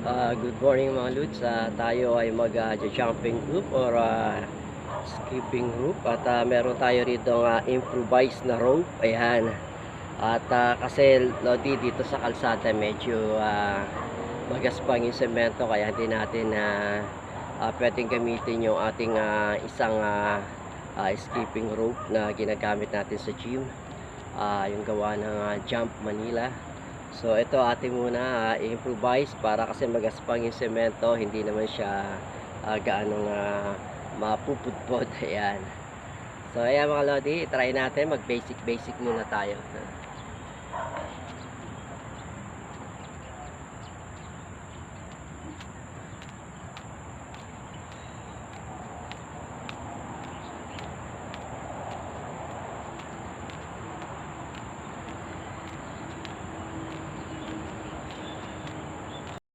Good morning mga Lods. Tayo ay mag-jumping group or skipping group at meron tayo rito improvised na rope. Ayan. At kasi Lodi dito sa kalsada medyo magaspang yung semento kaya hindi natin pwedeng gamitin yung ating isang skipping rope na ginagamit natin sa gym. Yung gawa ng Jump Manila. So ito atin muna i-improvise para kasi magaspang yung semento, hindi naman siya gaanong mapupudpod. Ayan. So ayan mga Lodi, try natin mag basic muna tayo.